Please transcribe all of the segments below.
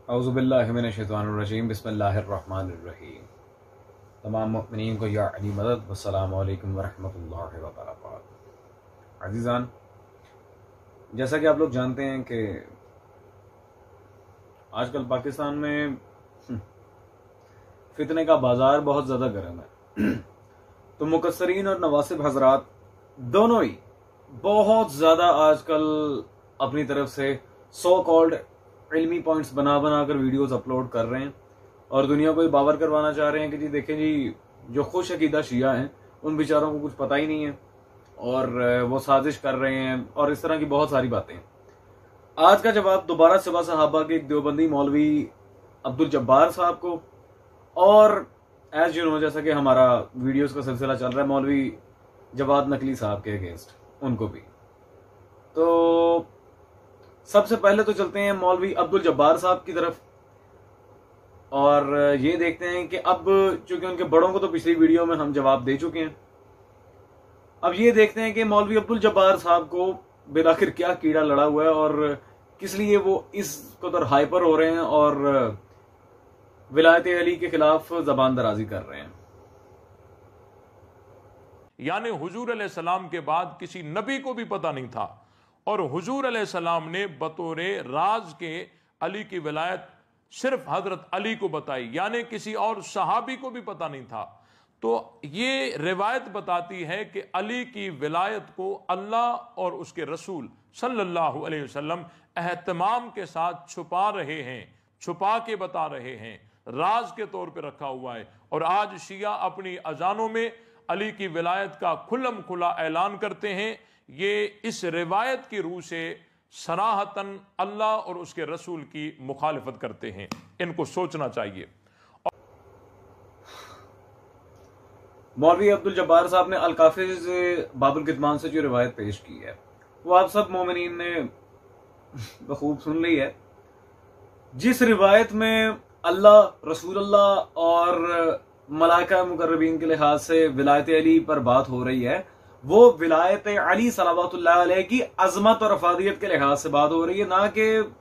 औज़ुबिल्लाहि मिनश्शैतानिर्रजीम बिस्मिल्लाहिर्रहमानिर्रहीम। तमाम मुमिनीन को या अली मदद। वस्सलामु अलैकुम वरहमतुल्लाहि वबरकातुहू। अज़ीज़ान, जैसा कि आप लोग जानते हैं कि आजकल पाकिस्तान में फितने का बाजार बहुत ज़्यादा गर्म है। तो मुकस्सरीन और नवासिब हजरात दोनों ही बहुत ज़्यादा आजकल अपनी तरफ से सो कॉल्ड इल्मी पॉइंट्स बना बना कर वीडियोस अपलोड कर रहे हैं और दुनिया को ये बावर करवाना चाह रहे हैं कि जी देखें जी, जो खुश अकीदा शिया हैं उन बेचारों को कुछ पता ही नहीं है और वो साजिश कर रहे हैं और इस तरह की बहुत सारी बातें। आज का जवाब दोबारा सबा सहाबा के एक देवबंदी मौलवी अब्दुल जब्बार साहब को और एज यू नो, जैसा कि हमारा वीडियोस का सिलसिला चल रहा है, मौलवी जवाद नकली साहब के अगेंस्ट उनको भी। तो सबसे पहले तो चलते हैं मौलवी अब्दुल जब्बार साहब की तरफ और ये देखते हैं कि अब चूंकि उनके बड़ों को तो पिछली वीडियो में हम जवाब दे चुके हैं, अब ये देखते हैं कि मौलवी अब्दुल जब्बार साहब को बिलाखिर क्या कीड़ा लड़ा हुआ है और किस लिए वो इस कदर हाइपर हो रहे हैं और विलायत अली के खिलाफ जबान दराजी कर रहे हैं। यानी हुजूर अलैहिस्सलाम के बाद किसी नबी को भी पता नहीं था और हुजूर अलैहिस्सलाम ने बतौरे राज के अली की विलायत सिर्फ हजरत अली को बताई, यानी किसी और सहाबी को भी पता नहीं था। तो ये रिवायत बताती है कि अली की विलायत को अल्लाह और उसके रसूल सल्लल्लाहु अलैहि वसल्लम एहतमाम के साथ छुपा रहे हैं, छुपा के बता रहे हैं, राज के तौर पे रखा हुआ है। और आज शिया अपनी अजानों में अली की विलायत का खुल्लम खुला ऐलान करते हैं। ये इस रिवायत की रूह से सराहतन अल्लाह और उसके रसूल की मुखालिफत करते हैं। इनको सोचना चाहिए। मौलवी अब्दुल जब्बार साहब ने अल-काफिज बाबुल कितमान से जो रिवायत पेश की है वो आप सब मोमिनीन ने बखूब सुन ली है। जिस रिवायत में अल्लाह, रसूलुल्लाह और मलाइका मुकर्रबीन के लिहाज से विलायत अली पर बात हो रही है, वो विलायत अली सलावतुल्लाह अलैह की अजमत और अफादियत के लिहाज से बात हो रही है, ना कि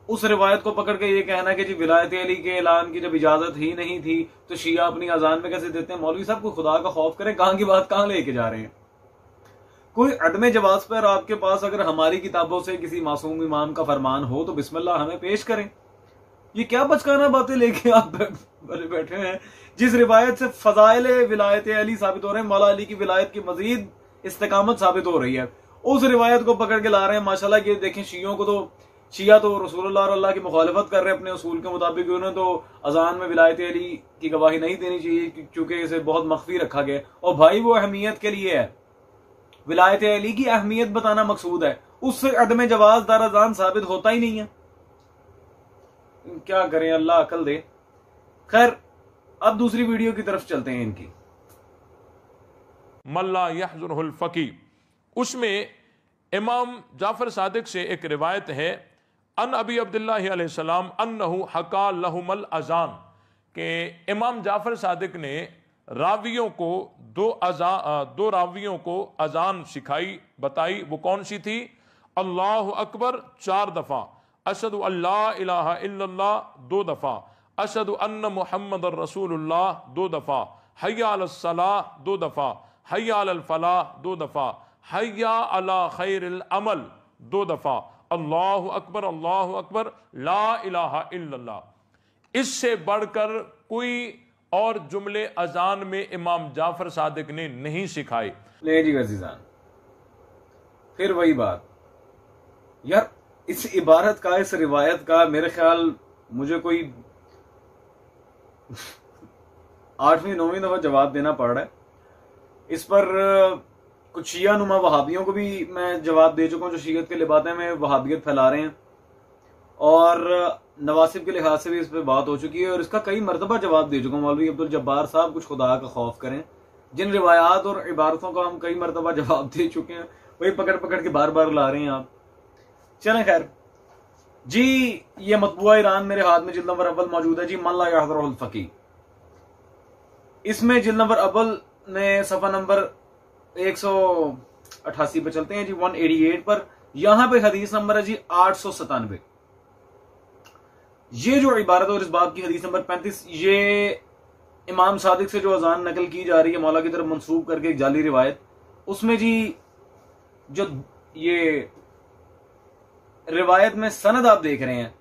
उस रिवायत को पकड़ के ये कहना कि जी विलायत अली के ऐलान की जब इजाजत ही नहीं थी तो शिया अपनी अजान में कैसे देते हैं। मौलवी साहब को खुदा का खौफ करें, कहां की बात कहां लेके जा रहे हैं। कोई अदम जवाब पर आपके पास अगर हमारी किताबों से किसी मासूम इमाम का फरमान हो तो बिस्मिल्लाह हमें पेश करें। ये क्या बचकाना बातें लेके आप बैठे हैं। जिस रिवायत से फजाइल विलायत अली साबित हो रहे हैं, मौला अली की विलायत की मजीद इस्तेकामत साबित हो रही है, उस रिवायत को पकड़ के ला रहे हैं। माशाल्लाह ये देखें, शिया तो रसूलुल्लाह और अल्लाह की मुखालिफत कर रहे हैं अपने उसूल के मुताबिक। उन्होंने तो अजान में विलायत अली की गवाही नहीं देनी चाहिए क्योंकि इसे बहुत मख्फी रखा गया। और भाई वो अहमियत के लिए है, विलायत अली की अहमियत बताना मकसूद है, उससे अदम जवाज दार अजान साबित होता ही नहीं है। क्या करें, अल्लाह अकल दे। खैर, अब दूसरी वीडियो की तरफ चलते हैं इनकी। मल्ला यहजुनुहुल फकी, उसमें इमाम जाफर सादिक से एक रिवायत है, अन अबी अब्दुल्लाह अलैहिस्सलाम अन्नहु हका लहुमल अजान, के इमाम जाफर सादिक ने रावियों को दो रावियों को अजान सिखाई, बताई। वो कौन सी थी? अल्लाहु अकबर 4 दफा, अशहदु अल्ला इलाहा इल्लल्लाह 2 दफा, अशहदु अन्न मुहम्मदर रसूलुल्लाह 2 दफा, हय्या अलस सलाह 2 दफा, हय्या अलल फलाह 2 दफा, हय्या अला खैरिल अमल 2 दफा, अल्लाहु अकबर ला इलाहा इल्लल्लाह। इससे बढ़कर कोई और जुमले अजान में इमाम जाफर सादिक ने नहीं सिखाए। ले जी अजीजान, फिर वही बात यार, इस इबारत का, इस रिवायत का मेरे ख्याल मुझे कोई 8वीं 9वीं दफा जवाब देना पड़ रहा है। इस पर कुछ शिया नुमा वहाबियों को भी मैं जवाब दे चुका हूं जो शियत के लिबाते में वहाबियत फैला रहे हैं, और नवासिब के लिहाज से भी इस पर बात हो चुकी है और इसका कई मरतबा जवाब दे चुका हूं। मौलवी अब्दुल जब्बार साहब, कुछ खुदा का खौफ करें। जिन रिवायात और इबारतों का हम कई मरतबा जवाब दे चुके हैं, वही पकड़ पकड़ के बार बार ला रहे हैं आप। चलें, खैर जी, ये मतबूआ ईरान मेरे हाथ में जिल्द नंबर अव्वल मौजूद है जी, मल्ला यहजुनुहुल फकी। इसमें जिल्द नंबर अव्वल ने सफा नंबर 188 पे चलते हैं जी, 188 पर। यहां पे हदीस नंबर है जी 897। ये जो इबारत और इस बाब की हदीस नंबर 35, ये इमाम सादिक से जो अजान नकल की जा रही है मौला की तरफ मंसूब करके एक जाली रिवायत, उसमें जी जो ये रिवायत में सनद आप देख रहे हैं,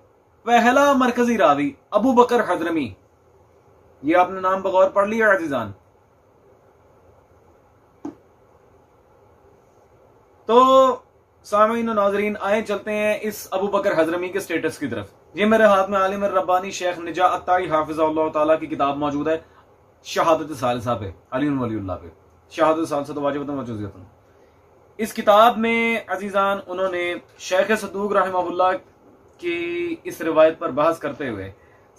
पहला मरकजी रावी अबू बकर हजरमी, ये आपने नाम बगौर पढ़ लिया अजीजान। तो सामीन नाजरीन, आए चलते हैं इस अबू बकर हजरमी के स्टेटस की तरफ। ये मेरे हाथ में आलिम रब्बानी शेख निजा अत्ताई हाफिज़हुल्लाह ताला की किताब मौजूद है, शहादत सालिसा पे, अली वलीउल्लाह पे, शहादत सालिसा तो वाजिबतन वजुज़ियतन। इस किताब में अजीजान उन्होंने शेख सदूक रहमहुल्लाह की इस रिवायत पर बहस करते हुए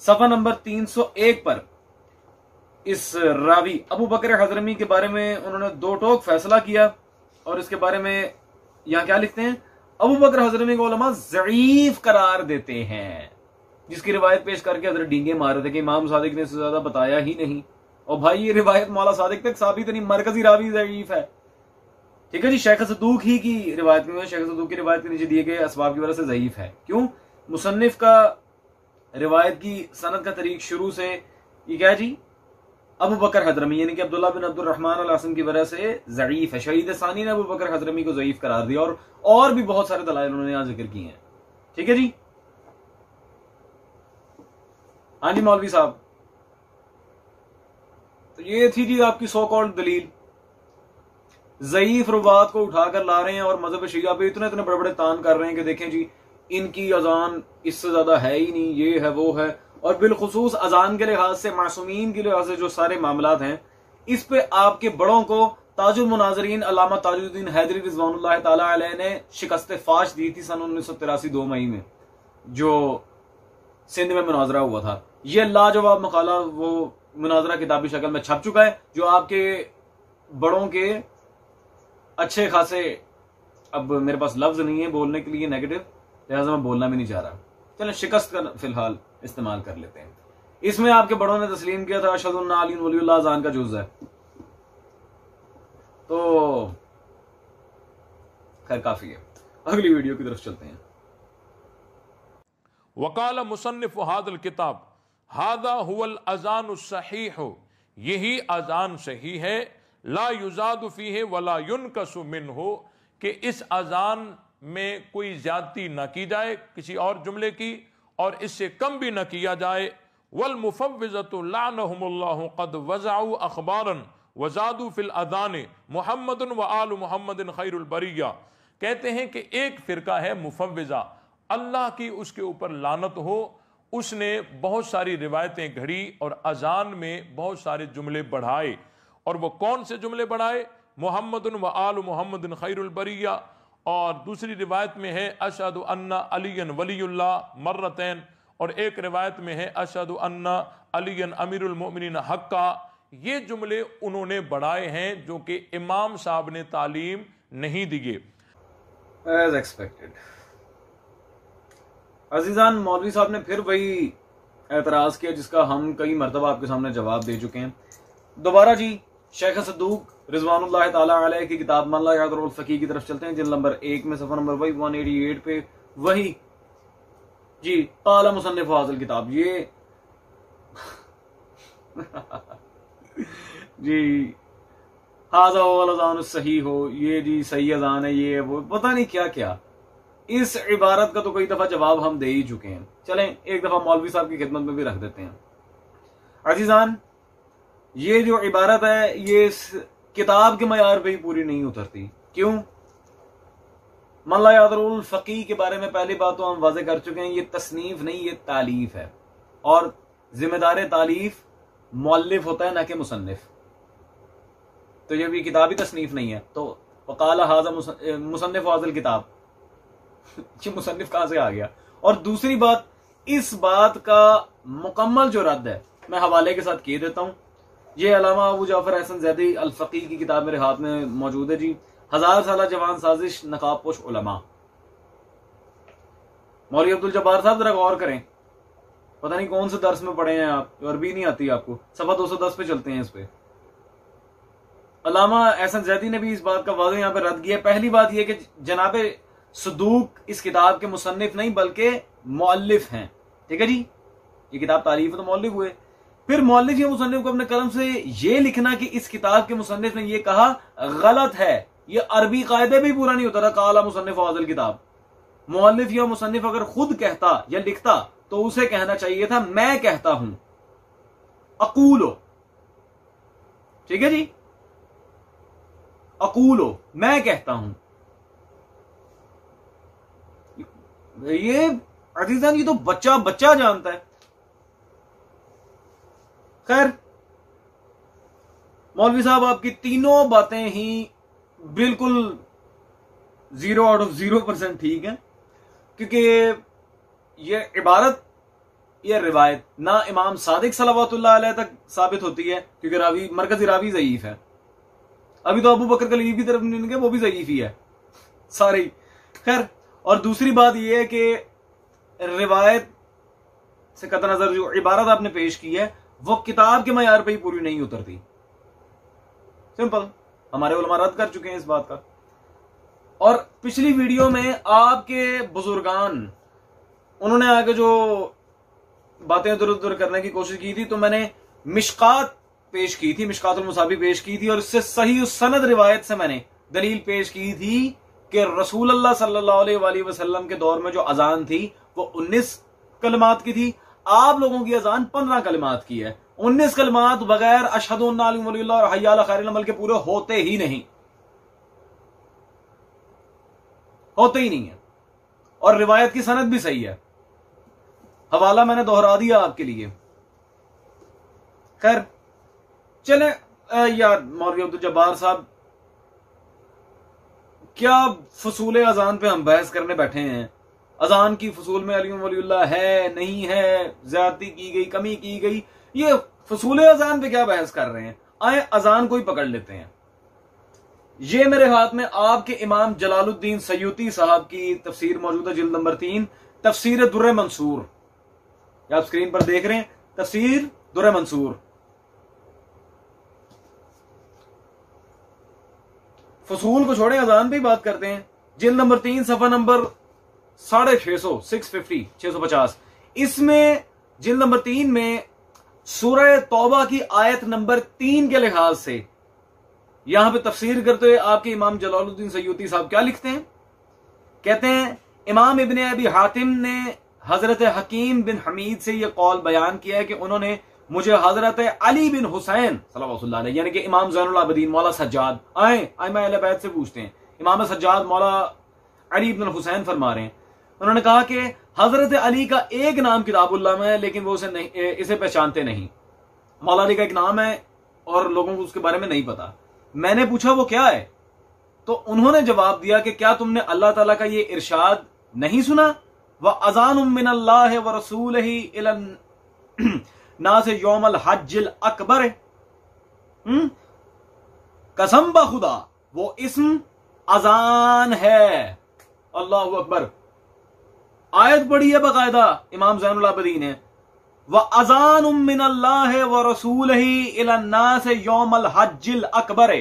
सफ़ा नंबर 301 पर इस रावी अबू बकर हजरमी के बारे में उन्होंने दो टोक फैसला किया, और इसके बारे में यहां क्या लिखते हैं, अबू बकर हजरमी को उलमा ज़ईफ करार देते हैं, जिसकी रिवायत पेश करके हजरत डींगे मार रहे थे कि इमाम सादिक ने इससे ज्यादा बताया ही नहीं। और भाई ये रिवायत मौला सादिक तक साबित नहीं, मरकजी रावी ज़ईफ है। ठीक है जी, शेख सदूक ही की रिवायत में, शेख सदूक की रिवायत के नीचे दिए गए असबाब की वजह से ज़ईफ है। क्यों? मुसन्निफ का रिवायत की सनद का तरीक शुरू से ये क्या जी, अबू बकर हजरमी यानी कि अब्दुल्ला बिन अब्दुल रहमान अल आसिम की वजह से ज़ईफ है। शहीद सानी ने अबू बकर हजरमी को ज़ईफ करार दिया, और भी बहुत सारे दलाइल उन्होंने यहां जिक्र किए हैं। ठीक है जी, हाँ जी मौलवी साहब, तो ये थी जी आपकी सो कॉल्ड दलील। ज़ईफ रुवात को उठाकर ला रहे हैं और मजहब शिया पे इतने इतने बड़े बड़े तान कर रहे हैं कि देखें जी इनकी अजान इससे ज्यादा है ही नहीं, ये है वो है। और बिलखुसूस अजान के लिहाज से, मासूमीन के लिहाज से जो सारे मामलात हैं, इस पे आपके बड़ों को ताजुल मुनाजरीन अल्लामा ताजुद्दीन हैदरी रिज़वानुल्लाह ताला अलैह ने शिकस्त फाश दी थी सन 1983 2 मई में, जो सिंध में मुनाजरा हुआ था। ये लाजवाब मकाला वो मुनाजरा किताबी शक्ल में छप चुका है, जो आपके बड़ों के अच्छे खासे, अब मेरे पास लफ्ज नहीं है बोलने के लिए नेगेटिव, लिहाजा मैं बोलना भी नहीं चाह रहा। चलो शिकस्त का फिलहाल इस्तेमाल कर लेते हैं। इसमें आपके बड़ों ने तस्लीम किया था अशहदु अन्ना अली वलीउल्लाह अज़ान का जुज़ है। तो खैर काफी है, अगली वीडियो की तरफ चलते हैं। वकाल मुसन्निफ हादल किताब हादा हुवल अज़ान सहीह, यही अज़ान सही है, ला युजादु फीहे वला युनकसु मिन्हु, कि इस अज़ान में कोई ज्यादती न की जाए किसी और जुमले की, और इससे कम भी न किया जाए। वल मुफव्विज़तु लानहुमुल्लाहु क़द वज़अउ अख़बारन वज़ादू फिल अज़ान मुहम्मदुन व आलु मुहम्मदिन खैरुल बरिया। कहते हैं कि एक फ़िरका है मुफव्विज़ा, अल्लाह की उसके ऊपर लानत हो, उसने बहुत सारी रिवायतें घड़ी और अज़ान में बहुत सारे जुमले बढ़ाए। और वो कौन से जुमले बढ़ाए? मुहम्मदुन व आलु मुहम्मदिन खैरुल बरिया। और दूसरी रिवायत में है अशहदु अन्ना अलियन वलीउल्लाह मर्रतैन, और एक रिवायत में है अशहदु अन्ना अलियन अमीरुल मोमिनीन हक्का। ये जुमले उन्होंने बढ़ाए हैं जो कि इमाम साहब ने तालीम नहीं दिए। As expected. अजीजान, मौलवी साहब ने फिर वही एतराज किया जिसका हम कई मरतबा आपके सामने जवाब दे चुके हैं। दोबारा जी शेख सदूक रिज़वानुल्लाह ताला अलैह की किताब मन ला यादुल फ़क़ीह की तरफ चलते हैं, जिल्द नंबर 1 में सफ़ा नंबर 188 पे वही जी काला मुसन्निफ़ हाज़िल किताब, ये जी हाज़ा हुवल अज़ान सही हो, ये जी सही अज़ान है, ये वो पता नहीं क्या क्या। इस इबारत का तो कई दफा जवाब हम दे ही चुके हैं। चलें एक दफा मौलवी साहब की खिदमत में भी रख देते हैं। अजीजान, ये जो इबारत है ये इस किताब के मयार पे ही पूरी नहीं उतरती। क्यों? मन ला यादुल फ़क़ीह के बारे में पहली बात तो हम वाज़े कर चुके हैं, ये तसनीफ नहीं, ये तालीफ है, और जिम्मेदार तालीफ मुअल्लिफ होता है ना कि मुसन्निफ। तो जब ये किताबी तसनीफ नहीं है तो वक़ाला हाज़ा मुसन्निफ़ हाज़िल किताब, ये मुसन्निफ कहां से आ गया? और दूसरी बात, इस बात का मुकम्मल जो रद्द है मैं हवाले के साथ किए देता हूं। ये अल्लामा अबू जाफर अहसन ज़ैदी अल फ़क़ीह की किताब मेरे हाथ में मौजूद है जी, 1000 साला जवान साजिश नकाबपोश उलमा। मौलवी अब्दुल जब्बार साहब जरा गौर करें, पता नहीं कौन से दर्स में पढ़े हैं आप, अरबी नहीं आती आपको। सफ़ा 210 पे चलते हैं। इस पे अल्लामा अहसन ज़ैदी ने भी इस बात का वाज़े यहां पर रद्द किया। पहली बात यह कि जनाबे सदूक इस किताब के मुसन्निफ नहीं बल्कि मुअल्लिफ हैं। ठीक है जी, ये किताब तारीफ तो मौलिफ हुए। फिर मौलिफ या मुसन्निफ को अपने कलम से ये लिखना कि इस किताब के मुसन्निफ ने ये कहा गलत है, ये अरबी कायदे भी पूरा नहीं होता था। काला मुसन्निफ हाज़िल किताब, मौलिफ या मुसन्निफ अगर खुद कहता या लिखता तो उसे कहना चाहिए था मैं कहता हूं, अकूलो, ठीक है जी, अकूलो, मैं कहता हूं। ये अजीजान ये तो बच्चा बच्चा जानता है। खैर मौलवी साहब आपकी तीनों बातें ही बिल्कुल 0 आउट ऑफ 0% ठीक है, क्योंकि ये इबारत, ये रिवायत ना इमाम सादिक सलावतुल्लाह अलैह तक साबित होती है, क्योंकि रावी मरकजी रावी ज़ईफ है। अभी तो अबू बकर कलीब की तरफ नहीं गए, वो भी ज़ईफ ही है सारी। खैर, और दूसरी बात यह है कि रिवायत से कतई नजर जो इबारत आपने पेश की है वो किताब के मयार पे ही पूरी नहीं उतरती। सिंपल, हमारे उलमा रद्द कर चुके हैं इस बात का। और पिछली वीडियो में आपके बुजुर्गान उन्होंने आगे जो बातें इधर उधर करने की कोशिश की थी, तो मैंने मिशकात पेश की थी, मिशकातुल मुसाबी पेश की थी, और इससे सही उस सनद रिवायत से मैंने दलील पेश की थी कि रसूल अल्लाह सल्लल्लाहु अलैहि वसल्लम के दौर में जो अजान थी वो 19 कलमात की थी। आप लोगों की अजान 15 कलमात की है। 19 कलमात बगैर अशहदु अन्ना अली वलील्लाह और हय्या अला खैरिल अमल के पूरे होते ही नहीं, होते ही नहीं है। और रिवायत की सनद भी सही है, हवाला मैंने दोहरा दिया आपके लिए। खैर चले यार, मौलवी अब्दुल जब्बार साहब, क्या फसूल अजान पे हम बहस करने बैठे हैं? अजान की फसूल में अली वलीउल्लाह है नहीं है, ज्यादती की गई, कमी की गई, ये फसूल अजान पे क्या बहस कर रहे हैं? आए अजान को ही पकड़ लेते हैं। ये मेरे हाथ में आपके इमाम जलालुद्दीन सयूती साहब की तफसीर मौजूद है, जिल्द नंबर 3, तफसीर दुर्र मंसूर, आप स्क्रीन पर देख रहे हैं, तफसीर दुर्र मंसूर। फसूल को छोड़े, अजान पे ही बात करते हैं। जिल्द नंबर 3 सफा नंबर 650, 650। इसमें जिल्द नंबर 3 में सूरह तौबा की आयत नंबर 3 के लिहाज से यहां पे तफसीर करते हुए आपके इमाम जलालुद्दीन सयूती साहब क्या लिखते हैं? कहते हैं इमाम इब्ने अबी हातिम ने हजरत हकीम बिन हमीद से यह कौल बयान किया है कि उन्होंने मुझे हजरत अली बिन हुसैन सल्लल्लाहु अलैहि यानी कि इमाम ज़ैनुल आबिदीन मौला सज्जाद आइमा अहले बैत से पूछते हैं, इमाम सज्जाद मौला अली बिन हुसैन फरमा रहे हैं, उन्होंने कहा कि हजरत अली का एक नाम किताबुल्लाह में है, लेकिन वो इसे पहचानते नहीं। मौला अली का एक नाम है और लोगों को उसके बारे में नहीं पता। मैंने पूछा वो क्या है, तो उन्होंने जवाब दिया कि क्या तुमने अल्लाह ताला का ये इरशाद नहीं सुना? व अज़ानुम मिनल्लाहि व रसूलिही इलन नास यौमल हज्जिल अकबर। कसम ब खुदा वो इस्म अजान है। अल्लाहु अकबर। आयत पढ़ी है बाकायदा इमाम ज़ैनुल आबिदीन ने, व अज़ानुम मिनल्लाहि व रसूलिही इलन नास यौमल हज्जिल अकबर।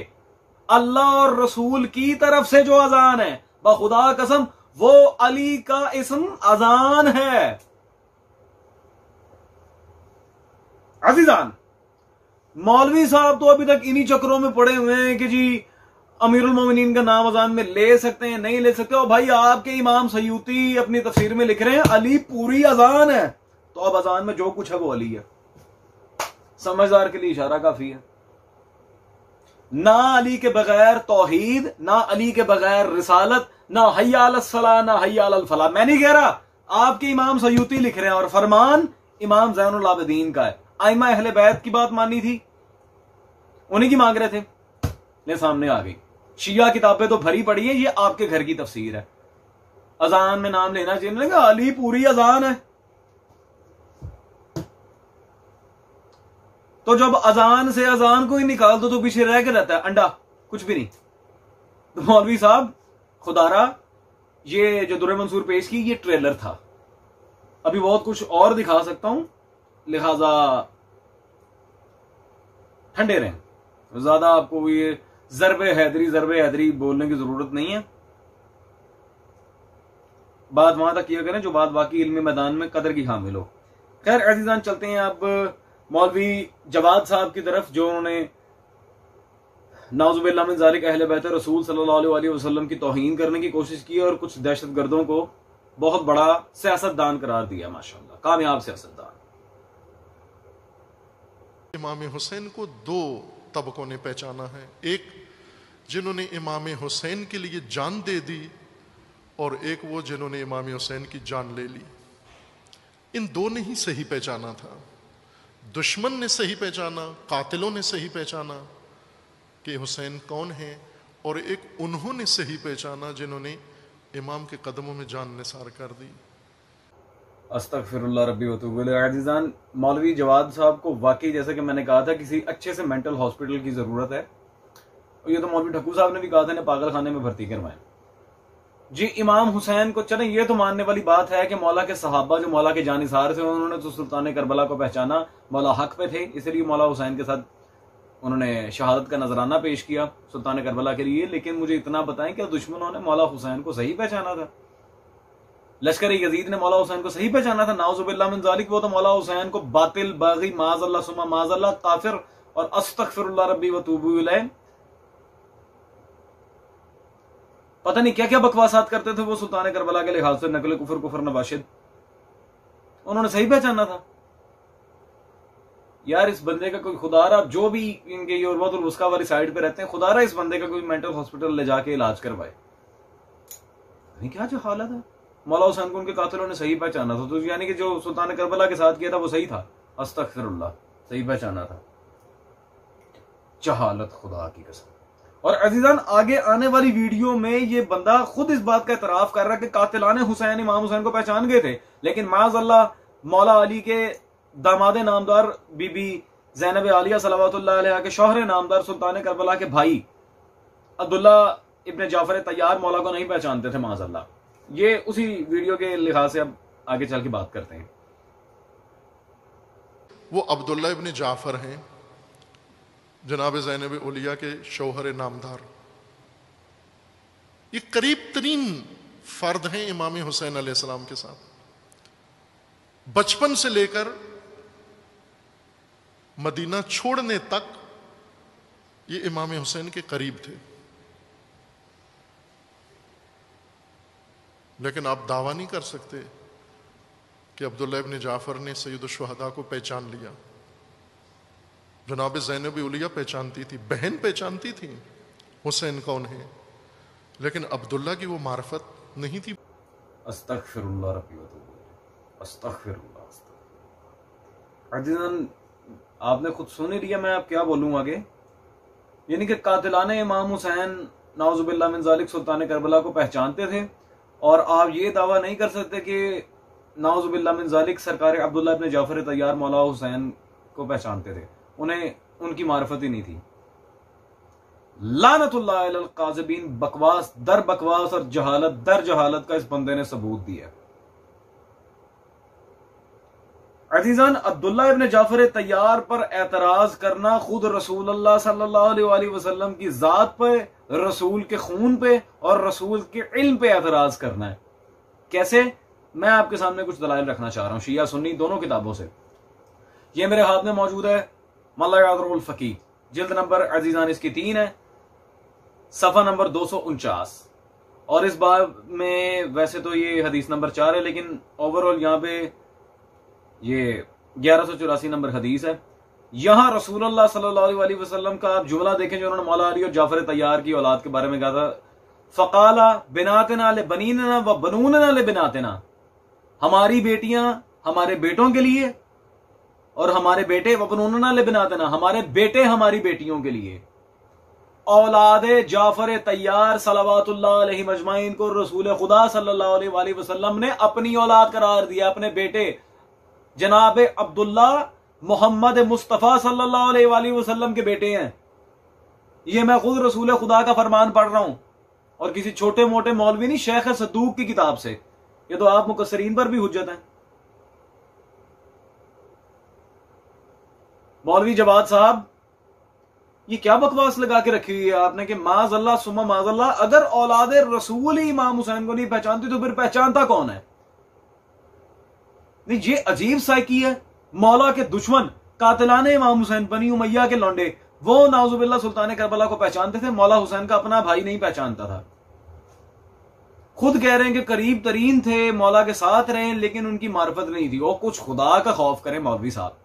अल्लाह और रसूल की तरफ से जो अजान है, बखुदा कसम वो अली का इस्म अजान है। अजीजान, मौलवी साहब तो अभी तक इन्हीं चक्रों में पड़े हुए हैं कि जी अमीरुल मोमिनीन का नाम अजान में ले सकते हैं, नहीं ले सकते। और भाई आपके इमाम सयूती अपनी तफसीर में लिख रहे हैं अली पूरी अजान है, तो अब अजान में जो कुछ है वो अली है। समझदार के लिए इशारा काफी है। ना अली के बगैर तौहीद, ना अली के बगैर रिसालत, ना हय्या अलस सलाह, ना हय्या अलल फलाह। मैं नहीं कह रहा, आपके इमाम सयूती लिख रहे हैं और फरमान इमाम ज़ैनुल आबिदीन का है। आइमा अहले बैत की बात मानी थी, उन्हीं की मांग रहे थे, ले सामने आ गई। शिया किताबें तो भरी पड़ी है, ये आपके घर की तफसीर है। अजान में नाम लेना चाहिए, अली पूरी अजान है। तो जब अजान से अजान को ही निकाल दो तो पीछे रह के रहता है अंडा, कुछ भी नहीं। तो मौलवी साहब खुदारा, ये जो दुर्र मंसूर पेश की ये ट्रेलर था, अभी बहुत कुछ और दिखा सकता हूं, लिहाजा ठंडे रहें, ज्यादा आपको ये ज़र्बे हैदरी बोलने की जरूरत नहीं है। बात वहां तक किया करें जो बात बाकी इल्मी मैदान में कदर की हामिल हो। खैर अजीजान, चलते हैं अब मौलवी जवाद साहब की तरफ, जो उन्होंने नाउजुबिल्लाह मिन ज़ालिक अहले बैत रसूल सल्लल्लाहु अलैहि वसल्लम की तौहीन करने की कोशिश की और कुछ दहशतगर्दों को बहुत बड़ा सियासतदान करार दिया। माशाअल्लाह, कामयाब सियासतदान। इमाम हुसैन को दो तबकों ने पहचाना है, एक जिन्होंने इमाम हुसैन के लिए जान दे दी और एक वो जिन्होंने इमाम हुसैन की जान ले ली। इन दो ने ही सही पहचाना था। दुश्मन ने सही पहचाना, कातिलों ने सही पहचाना कि हुसैन कौन है, और एक उन्होंने सही पहचाना जिन्होंने इमाम के कदमों में जान निसार कर दी। अस्तगफिरुल्लाह रब्बी व तूबू इलैह। अज़ीज़ान, मौलवी जवाद साहब को वाकई, जैसा कि मैंने कहा था, किसी अच्छे से मेंटल हॉस्पिटल की जरूरत है। और ये तो मौलवी ठक्कू साहब ने भी कहा था, इन्हें पागल खाने में भर्ती करवाएं जी। इमाम हुसैन को, चलें, ये तो मानने वाली बात है कि मौला के सहाबा जो मौला के जानिसार थे, उन्होंने तो सुल्तान करबला को पहचाना, मौला हक पे थे, इसलिए मौला हुसैन के साथ उन्होंने शहादत का नजराना पेश किया सुल्तान करबला के लिए। लेकिन मुझे इतना बताएं कि दुश्मनों ने मौला हुसैन को सही पहचाना था? लश्कर यजीद ने मौला हुसैन को सही पहचाना था? नाउजुबिल्लाह मिन ज़ालिक, वो तो मौला हुसैन को बातिल, बागी, माज़अल्लाह सुम्मा माज़अल्लाह, काफिर और अस्तगफिरुल्लाह रब्बी व तूबू इलैह, पता नहीं क्या क्या बकवासात करते थे वो सुल्तान करबला के लिहाज से, नकल कुफर, कुफर नवाशिद, उन्होंने सही पहचाना था। यार, इस बंदे का कोई खुदारा, जो भी इनके ये उर्वतुल वुस्का वाली साइड पे रहते हैं, खुदारा इस बंदे का कोई मेंटल हॉस्पिटल ले जाके इलाज करवाए। नहीं, क्या जो हालत है। मौला हुसैन को उनके कातिलों ने सही पहचाना था, तो यानी कि जो सुल्तान करबला के साथ किया था वो सही था। अस्तगफिरुल्लाह, सही पहचाना था। जहालत, खुदा की कसम। और अजीजान, आगे आने वाली वीडियो में ये बंदा खुद इस बात का इतराफ कर रहा है कि कातिलाने हुसैन इमाम हुसैन को पहचान गए थे, लेकिन माज़अल्लाह मौला अली के दामादे नामदार बीबी ज़ैनब आलिया सलावतुल्लाह अलैहा के शौहरे नामदार सुल्तान करबला के भाई अब्दुल्ला इब्ने जाफर तैयार मौला को नहीं पहचानते थे माज़अल्लाह। ये उसी वीडियो के लिहाज से अब आगे चल के बात करते हैं। वो अब्दुल्ला इब्ने जाफर हैं, जनाब ज़ैनब उलिया के शौहर नामदार। ये करीब तरीन फर्द हैं इमाम हुसैन अलैहिस्सलाम के साथ। बचपन से लेकर मदीना छोड़ने तक ये इमाम हुसैन के करीब थे। लेकिन आप दावा नहीं कर सकते कि अब्दुल्ला इब्ने जाफर ने सैयदुश शुहदा को पहचान लिया। जनाब ज़ैनब उलिया पहचानती थी, बहन पहचानती थी हुसैन कौन है, लेकिन अब्दुल्ला की वो मार्फत नहीं थी। अस्तगफिरुल्लाह रब्बी व तूबू इलैह, अस्तगफिरुल्लाह। अज़ीज़ान, आपने खुद सुन ही लिया, मैं अब क्या बोलूं आगे। यानी कि कातिलाने इमाम हुसैन नाउजुबिल्लाह मिन ज़ालिक सुल्तान करबला को पहचानते थे, और आप ये दावा नहीं कर सकते कि नाउजुबिल्लाह मिन ज़ालिक सरकार अब्दुल्ला इब्ने जाफर तैयार मौला हुसैन को पहचानते थे। उन्हें उनकी मार्फत ही नहीं थी। लानतुल्लाह अलल काज़िबीन, बकवास दर बकवास और जहालत दर जहालत का इस बंदे ने सबूत दिया। अजीजान, अब्दुल्ला इब्ने जाफर तैयार पर एतराज करना खुद रसूलुल्लाह सल्लल्लाहु अलैहि वसल्लम की जात पे, रसूल के खून पे और रसूल के इल्म पे एतराज करना है। कैसे? मैं आपके सामने कुछ दलाइल रखना चाह रहा हूं, शिया सुन्नी दोनों किताबों से। ये मेरे हाथ में मौजूद है मल्लायादरुल फकीह, जिल्द नंबर अजीजान इसकी 3 है, सफा नंबर 249। और इस बाब में वैसे तो ये हदीस नंबर 4 है, लेकिन ओवरऑल यहाँ पे ये 1184 नंबर हदीस है। यहां रसूलुल्लाह सल्लल्लाहु अलैहि वसल्लम का आप जुमला देखें जो उन्होंने मौला अली और जाफर तैयार की औलाद के बारे में कहा था, फकाला बिनातना ले बनीना व बनूनना ले बिनातना, हमारी बेटियां हमारे बेटों के लिए और हमारे बेटे व बनूनना ले बिनातना, हमारे बेटे हमारी बेटियों के लिए। औलाद जाफर तैयार सलावतुल्लाह अलैहि मजमाइन को रसूल खुदा सल्लल्लाहु अलैहि वसल्लम ने अपनी औलाद करार दिया, अपने बेटे जनाब अब्दुल्ला मोहम्मद मुस्तफ़ा सल्लल्लाहु अलैहि वसल्लम के बेटे हैं। ये मैं खुद रसूल खुदा का फरमान पढ़ रहा हूं और किसी छोटे मोटे मौलवी नहीं, शेख सद्दूक की किताब से। ये तो आप मुकस्सरीन पर भी हुज्जत हैं। मौलवी जवाद साहब, ये क्या बकवास लगा के रखी हुई है आपने कि माज़अल्लाह सुम्मा माज़अल्लाह, अगर औलाद रसूल ही इमाम हुसैन को नहीं पहचानती तो फिर पहचानता कौन है? नहीं, ये अजीब साइकी है। मौला के दुश्मन कातिलाने इमाम हुसैन, बनी उमैया के लौंडे, वो नाउजुबिल्लाह सुल्तान करबला को पहचानते थे, मौला हुसैन का अपना भाई नहीं पहचानता था। खुद कह रहे हैं कि करीब तरीन थे, मौला के साथ रहे, लेकिन उनकी मार्फत नहीं थी। और कुछ खुदा का खौफ करें मौलवी साहब,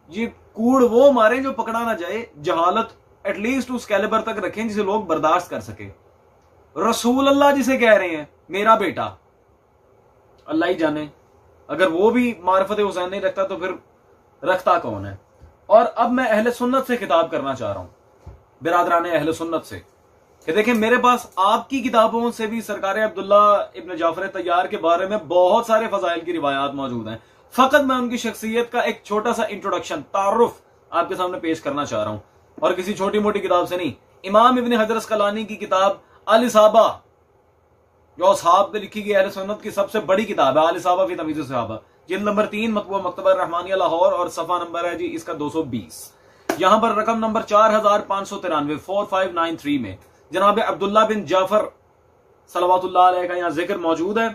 ये कूड़ वो मारे जो पकड़ा ना जाए। जहालत एटलीस्ट उस कैलिबर तक रखें जिसे लोग बर्दाश्त कर सके। रसूल अल्लाह जिसे कह रहे हैं मेरा बेटा, अल्लाह ही जाने, अगर वो भी मार्फत हुसैन नहीं रखता तो फिर रखता कौन है। और अब मैं अहले सुन्नत से खिताब करना चाह रहा हूं, बिरादराने अहले सुन्नत से, कि देखें मेरे पास आपकी किताबों से भी सरकार अब्दुल्ला इब्न जाफर तैयार के बारे में बहुत सारे फजाइल की रिवायात मौजूद हैं। फकत मैं उनकी शख्सियत का एक छोटा सा इंट्रोडक्शन, तारुफ आपके सामने पेश करना चाह रहा हूं, और किसी छोटी मोटी किताब से नहीं। इमाम इब्न हजर अस्कलानी की किताब अल इसाबा, जो असहाब पे लिखी गई अहले सुन्नत की सबसे बड़ी किताब है, अल इसाबा फी तमीज़ सहाबा, जिल्द नंबर 3, मतबूआ मकतबा रहमानिया लाहौर, और सफा नंबर है जी इसका 220। यहां पर रकम नंबर 4593 4593 में जनाब अब्दुल्ला बिन जाफर सलवातुल्लाह अलैह का यहां जिक्र मौजूद है।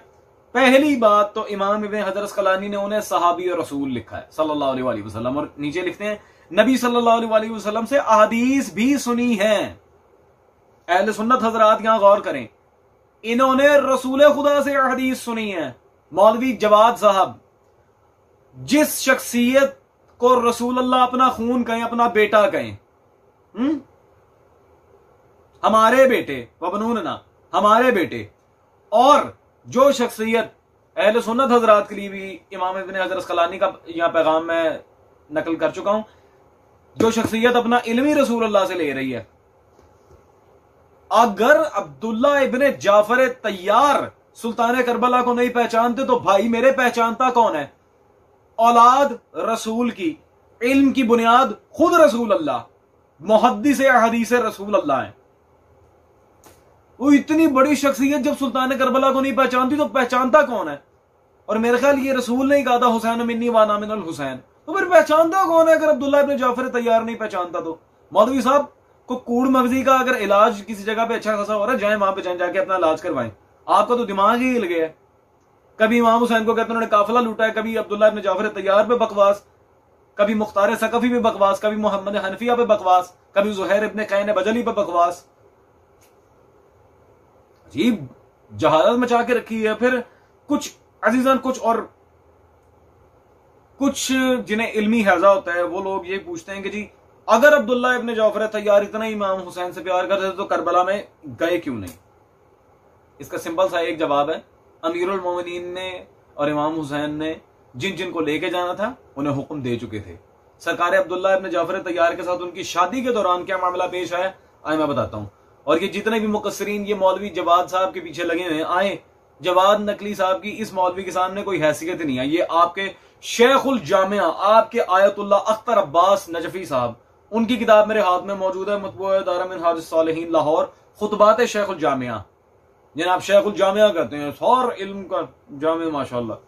पहली बात तो इमाम इब्न हजर अस्कलानी ने उन्हें सहाबी और रसूल लिखा है सल्लल्लाहु अलैहि वसल्लम, और नीचे लिखते हैं नबी सल्लल्लाहु अलैहि वसल्लम से अहदीस भी सुनी है। अहले सुन्नत हजरात यहां गौर करें, इन्होंने रसूल खुदा से हदीस सुनी है। मौलवी जवाद साहब, जिस शख्सियत को रसूल अल्लाह अपना खून कहें, अपना बेटा कहें, हमारे बेटे, वबनून ना, हमारे बेटे, और जो शख्सियत अहले सुन्नत हजरात के लिए भी इमाम इब्न हजर अस्कलानी का यहां पैगाम मैं नकल कर चुका हूं, जो शख्सियत अपना इल्मी रसूल अल्लाह से ले रही है, अगर अब्दुल्ला इब्न जाफर तैयार सुल्तान करबला को नहीं पहचानते तो भाई मेरे पहचानता कौन है? औलाद रसूल की, इल्म की बुनियाद खुद रसूल अल्लाह, मुहद्दिस हदीस रसूल अल्लाह है। वो इतनी बड़ी शख्सियत जब सुल्तान करबला को नहीं पहचानती तो पहचानता कौन है? और मेरे ख्याल ये रसूल ने कहा था हुसैन मिन्नी वाना मिनल हुसैन, तो फिर पहचानता कौन है अगर अब्दुल्ला इब्न जाफर तैयार नहीं पहचानता तो? मौलवी साहब को कूड़ मगजी का अगर इलाज किसी जगह पे अच्छा खासा हो रहा है, जाए वहां पे जाके अपना इलाज करवाएं। आपका तो दिमाग ही हिल गया है। कभी इमाम हुसैन को कहते उन्होंने काफिला लूटा है, कभी अब्दुल्ला इब्न जाफर तैयार पे बकवास, कभी मुख्तार सकफी पे बकवास, कभी मोहम्मद हनफिया पे बकवास, कभी जुहैर इब्न कैन बजली पे बकवास। अजीब जहालत मचा के रखी है। फिर कुछ अजीजान, कुछ जिन्हें इल्मी हैजा होता है वो लोग ये पूछते हैं कि जी अगर अब्दुल्ला इब्न जाफर तैयार इतना इमाम हुसैन से प्यार करते थे तो करबला में गए क्यों नहीं? इसका सिंपल सा एक जवाब है, अमीरुल मोमिनीन ने और इमाम हुसैन ने जिन जिन को लेके जाना था उन्हें हुक्म दे चुके थे। सरकार अब्दुल्ला इब्न जाफर तैयार के साथ उनकी शादी के दौरान क्या मामला पेश आया आए मैं बताता हूं। और ये जितने भी मुकस्सरीन ये मौलवी जवाद साहब के पीछे लगे हुए हैं, आए जवाद नकली साहब की इस मौलवी के सामने कोई हैसियत नहीं है। ये आपके शेखुल जामिया, आपके आयतुल्लाह अख्तर अब्बास नजफी साहब, उनकी किताब मेरे हाथ में मौजूद है, मतबूआ दारा मिनहाज सालिहीन लाहौर, खुतबात शेखुल जामिया, जिन्हें आप शेखुल जामिया कहते हैं, और इल्म का जामिया माशाअल्लाह।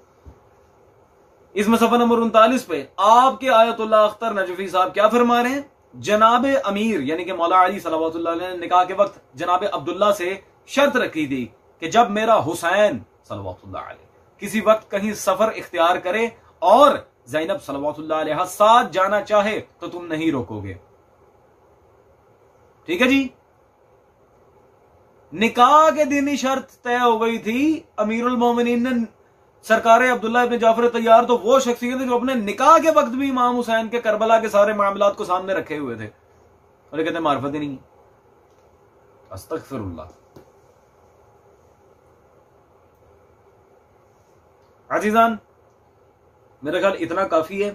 इसमें सफा नंबर 39 पे आपके आयतुल्लाह अख्तर नजफी साहब क्या फरमा रहे हैं? जनाब अमीर यानी कि मौला अली सल्लल्लाहु अलैहि ने निकाह के वक्त जनाब अब्दुल्ला से शर्त रखी थी कि जब मेरा हुसैन सल्लल्लाहु अलैहि किसी वक्त कहीं सफर इख्तियार करे और ज़ैनब सल्लल्लाहु अलैहा साथ जाना चाहे तो तुम नहीं रोकोगे। ठीक है जी। निकाह के दिन ही शर्त तय हो गई थी। अमीरुल मोमिनीन ने सरकार अब्दुल्ला इब्न जाफर तैयार तो वो शख्सियत है जो अपने निकाह के वक्त भी इमाम हुसैन के करबला के सारे मामलात को सामने रखे हुए थे, और ये कहते मार्फत ही नहीं। अस्तगफिरुल्लाह। अजीजान, मेरा ख्याल इतना काफी है,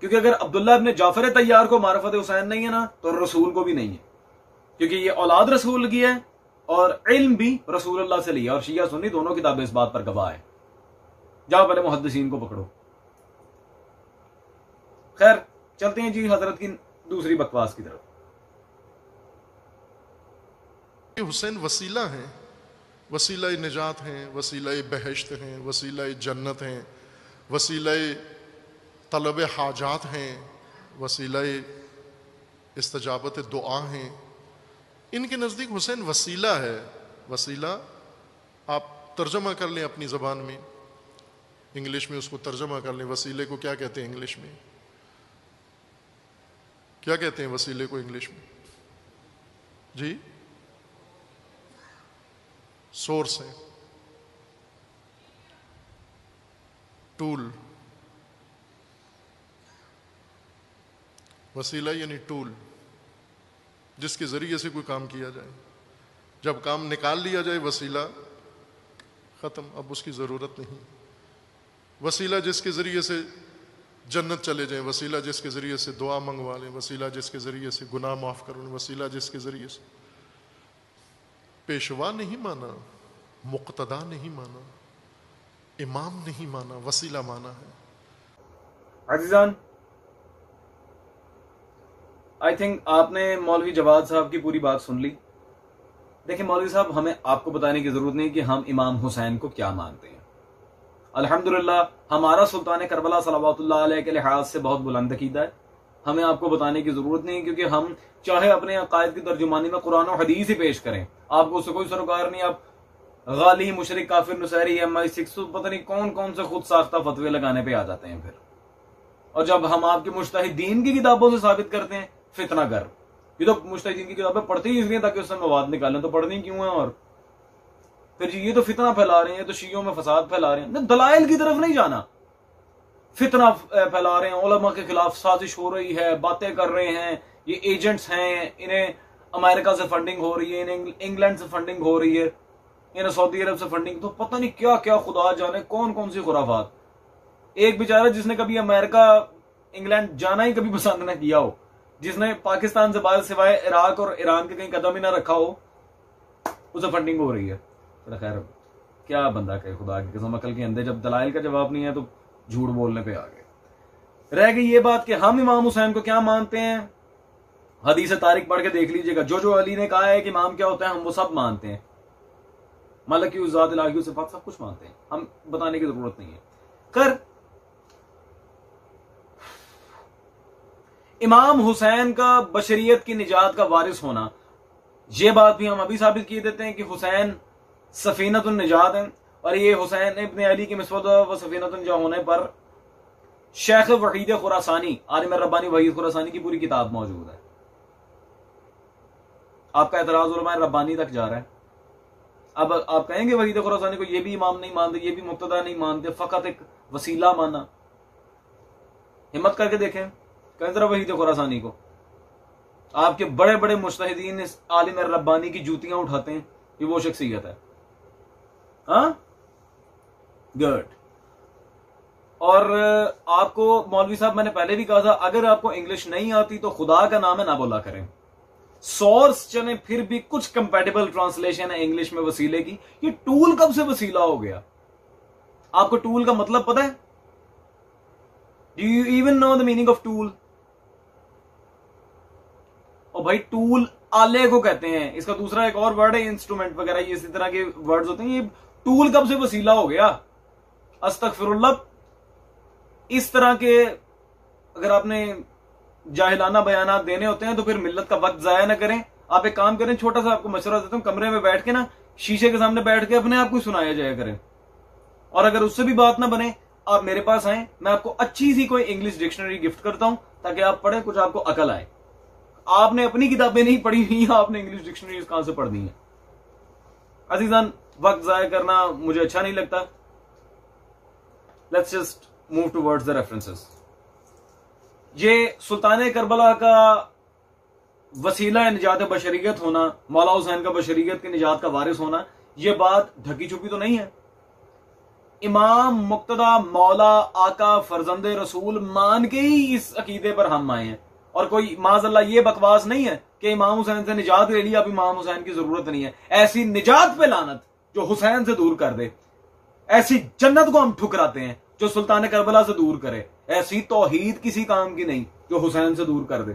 क्योंकि अगर अब्दुल्ला इब्न जाफर तैयार को मार्फत हुसैन नहीं है ना तो रसूल को भी नहीं है, क्योंकि ये औलाद रसूल की है और इल्म भी रसूल अल्लाह से लिया, और शिया सुन्नी दोनों किताबें इस बात पर गवाह है। जाओ पहले मुहद्दिसीन को पकड़ो। खैर चलते हैं जी हजरत की दूसरी बकवास की तरफ। हुसैन वसीला हैं, वसीला निजात हैं, वसीला बहश्त हैं, वसीला जन्नत हैं, वसीला तलब हाजात हैं, वसीला इस्तजाबत दुआ हैं। इनके नज़दीक हुसैन वसीला है। वसीला आप तर्जमा कर लें अपनी ज़बान में, इंग्लिश में उसको तर्जमा कर लें, वसीले को क्या कहते हैं इंग्लिश में? क्या कहते हैं वसीले को इंग्लिश में? जी, सोर्स है, टूल। वसीला यानी टूल, जिसके जरिए से कोई काम किया जाए। जब काम निकाल लिया जाए वसीला खत्म, अब उसकी जरूरत नहीं। वसीला जिसके जरिए से जन्नत चले जाए, वसीला जिसके जरिए से दुआ मंगवा लें, वसीला जिसके जरिए से गुनाह माफ करूं, वसीला जिसके जरिए से पेशवा नहीं माना, मुक्तदा नहीं माना, इमाम नहीं माना, वसीला माना है। अजीजान, आई थिंक आपने मौलवी जवाद साहब की पूरी बात सुन ली। देखिए मौलवी साहब, हमें आपको बताने की जरूरत नहीं कि हम इमाम हुसैन को क्या मानते हैं। अल्हम्दुलिल्लाह हमारा सुल्तान करबला सल्लल्लाहु अलैहि के लिहाज से बहुत बुलंद अकीदा है। हमें आपको बताने की जरूरत नहीं, क्योंकि हम चाहे अपने अकायद की तर्जुमानी में कुरान और हदीस ही पेश करें, आपको उससे कोई सरोकार नहीं। आप गाली, मुशरिक, काफिर, नुसैरी, MI6 पता नहीं कौन कौन से खुद साख्ता फतवे लगाने पे आ जाते हैं फिर। और जब हम आपके मुज्तहिदीन की किताबों से साबित करते हैं फितना कर, ये तो मुज्तहिदीन की किताबें पढ़ते ही इसलिए ताकि उससे मवाद निकालें, तो पढ़नी क्यों है? और फिर ये तो फितना फैला रहे हैं, तो शियों में फसाद फैला रहे हैं। दलाइल की तरफ नहीं जाना, फितना फैला रहे हैं, उलमा के खिलाफ साजिश हो रही है, बातें कर रहे हैं, ये एजेंट्स हैं, इन्हें अमेरिका से फंडिंग हो रही है, इन्हें इंग्लैंड से फंडिंग हो रही है, इन्हें सऊदी अरब से फंडिंग, तो पता नहीं क्या क्या, खुदा जाने कौन कौन सी खुराफात। एक बेचारा जिसने कभी अमेरिका इंग्लैंड जाना ही कभी पसंद न किया हो, जिसने पाकिस्तान से बाहर सिवाय इराक और ईरान के कहीं कदम ही ना रखा हो, उसे फंडिंग हो रही है। तो खैर क्या बंदा कहे, खुदा की कसम, अकल के अंधे। जब दलाइल का जवाब नहीं है तो झूठ बोलने पे आ गए। रह गई ये बात कि हम इमाम हुसैन को क्या मानते हैं। हदीस तारीख पढ़ के देख लीजिएगा, जो अली ने कहा है कि इमाम क्या होता है, हम वो सब मानते हैं। मालिक की ज़ात इलाही सिफात सब कुछ मानते हैं, हम बताने की जरूरत नहीं है। कर इमाम हुसैन का बशरियत की निजात का वारिस होना, यह बात भी हम अभी साबित किए देते हैं कि हुसैन सफीनतुन निजात है। और ये हुसैन इब्न अली की मिसबत व सफीनतुन निजात होने पर शेख वहीद खुरासानी, आलिम रब्बानी वहीद खुरासानी की पूरी किताब मौजूद है। आपका एतराज उलमा रब्बानी तक जा रहा है। अब आप कहेंगे वहीद खुरासानी को ये भी इमाम नहीं मानते, ये भी मुक्तदा नहीं मानते, फकत एक वसीला माना। हिम्मत करके देखें, कहीं तरह वहीद खुरासानी को। आपके बड़े बड़े मुज्तहिदीन इस आलिम रब्बानी की जूतियां उठाते हैं, ये वो शख्सियत है। हाँ, गुड। और आपको मौलवी साहब, मैंने पहले भी कहा था, अगर आपको इंग्लिश नहीं आती तो खुदा का नाम है ना बोला करें। सोर्स चले, फिर भी कुछ कंपैटिबल ट्रांसलेशन है इंग्लिश में वसीले की। ये टूल कब से वसीला हो गया? आपको टूल का मतलब पता है? Do you even know the meaning of tool? और भाई टूल आले को कहते हैं, इसका दूसरा एक और वर्ड है इंस्ट्रूमेंट वगैरह, ये इसी तरह के वर्ड्स होते हैं। ये टूल कब से वसीला हो गया? अस्तगफिरुल्लाह। इस तरह के अगर आपने जाहिलाना बयाना देने होते हैं तो फिर मिल्लत का वक्त जाया ना करें। आप एक काम करें, छोटा सा आपको मशवरा देता हूं, कमरे में बैठ के ना शीशे के सामने बैठ के अपने आप को सुनाया जाया करें। और अगर उससे भी बात ना बने, आप मेरे पास आए, मैं आपको अच्छी सी कोई इंग्लिश डिक्शनरी गिफ्ट करता हूं ताकि आप पढ़े, कुछ आपको अकल आए। आपने अपनी किताबें नहीं पढ़ी हुई, आपने इंग्लिश डिक्शनरी कहां से पढ़नी है? अजीजान, वक्त जाया करना मुझे अच्छा नहीं लगता। Let's just move towards the references. ये सुल्तान करबला का वसीला निजात बशरियत होना, मौला हुसैन का बशरियत की निजात का वारिस होना, यह बात ढकी छुपी तो नहीं है। इमाम, मुक्तदा, मौला, आका, फरजंद रसूल मान के ही इस अकीदे पर हम आए हैं। और कोई माज़अल्लाह ये बकवास नहीं है कि इमाम हुसैन से निजात ले ली, अब इमाम हुसैन की जरूरत नहीं है। ऐसी निजात पे लानत जो हुसैन से दूर कर दे। ऐसी जन्नत को हम ठुकराते हैं जो सुल्तान करबला से दूर करे। ऐसी तौहीद किसी काम की नहीं जो हुसैन से दूर कर दे।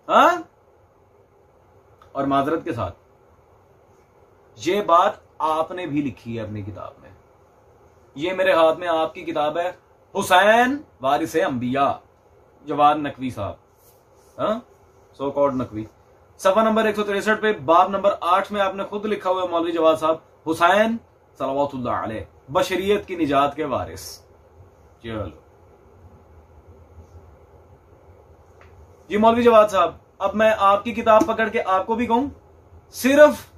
हाँ, और माजरत के साथ ये बात आपने भी लिखी है अपनी किताब में। ये मेरे हाथ में आपकी किताब है, हुसैन वारिस अंबिया, जवाद नकवी साहब, सो कॉल्ड नकवी। सफा नंबर 163 पे बाब नंबर 8 में आपने खुद लिखा हुआ है, मौलवी जवाद साहब, हुसैन सल्लल्लाहु अलैहि बशरियत की निजात के वारिस। चलो जी मौलवी जवाद साहब, अब मैं आपकी किताब पकड़ के आपको भी कहूं, सिर्फ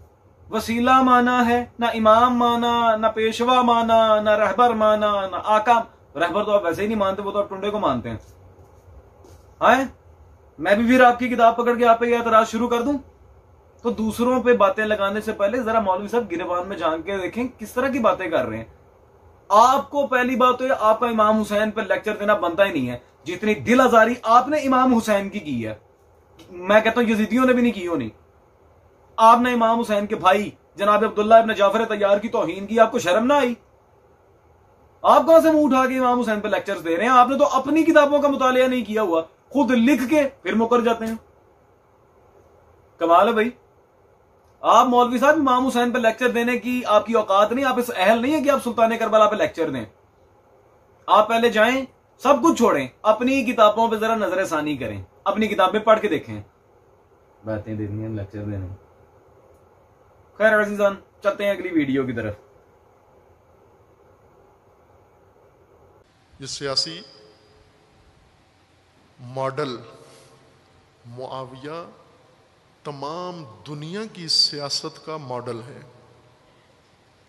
वसीला माना है, ना इमाम माना, ना पेशवा माना, ना रहबर माना, ना आका। रहबर तो आप वैसे ही नहीं मानते, वो तो आप टुंडे को मानते हैं। हाँ, मैं भी फिर आपकी किताब पकड़ के आप पे एतराज शुरू कर दूं? तो दूसरों पे बातें लगाने से पहले जरा मौलवी साहब गिरबान में जान के देखें किस तरह की बातें कर रहे हैं। आपको पहली बात तो आपका इमाम हुसैन पर लेक्चर देना बनता ही नहीं है। जितनी दिल आजारी आपने इमाम हुसैन की है, मैं कहता हूं यजीदियों ने भी नहीं की होनी। आपने इमाम हुसैन के भाई जनाब अब्दुल्ला इब्न जाफर तैयार की तौहीन की, आपको शर्म ना आई? आप कहां से मुंह उठा के इमाम हुसैन पे लेक्चर्स दे रहे हैं? आपने तो अपनी किताबों का मुतालिया नहीं किया हुआ, खुद लिख के फिर मुकर जाते हैं। कमाल है भाई। आप मौलवी साहब इमाम हुसैन पे लेक्चर देने की आपकी औकात नहीं, आप इस अहल नहीं है कि आप सुल्तान करबला पे लेक्चर दें। आप पहले जाएं, सब कुछ छोड़ें, अपनी किताबों पे जरा नजर सानी करें, अपनी किताबें पढ़ के देखें। बातें देनी है, लेक्चर देने। खैर अजीजान, चलते हैं अगली वीडियो की तरफ। ये सियासी मॉडल मुआविया तमाम दुनिया की सियासत का मॉडल है।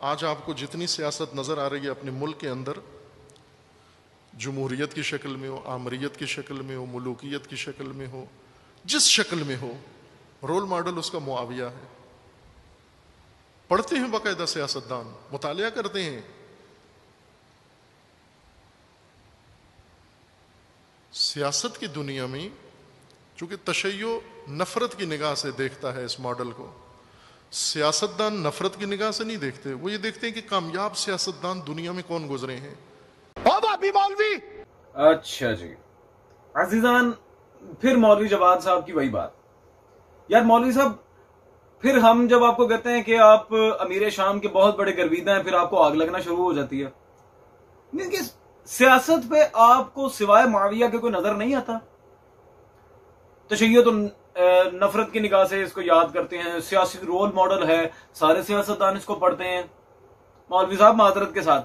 आज आपको जितनी सियासत नज़र आ रही है अपने मुल्क के अंदर, जमहूरियत की शक्ल में हो, आमरीयत की शक्ल में हो, मुलूकियत की शक्ल में हो, जिस शक्ल में हो, रोल मॉडल उसका मुआविया है। पढ़ते हैं बाकायदा सियासतदान, मुतालिया करते हैं। सियासत की दुनिया में चूंकि तशय्यो नफरत की निगाह से देखता है इस मॉडल को, सियासतदान नफरत की निगाह से नहीं देखते। वो ये देखते हैं कि कामयाब सियासतदान दुनिया में कौन गुजरे हैं। मौलवी। अच्छा जी अजीजान, फिर मौलवी जवाद साहब की वही बात। यार मौलवी साहब, फिर हम जब आपको कहते हैं कि आप अमीर शाम के बहुत बड़े गर्विदा हैं, फिर आपको आग लगना शुरू हो जाती है। सियासत पे आपको सिवाय माविया के कोई नजर नहीं आता। तशय्यो तो नफरत की निगाह से इसको याद करते हैं, सियासी रोल मॉडल है, सारे सियासतदान इसको पढ़ते हैं। मौलवी साहब माजरत के साथ,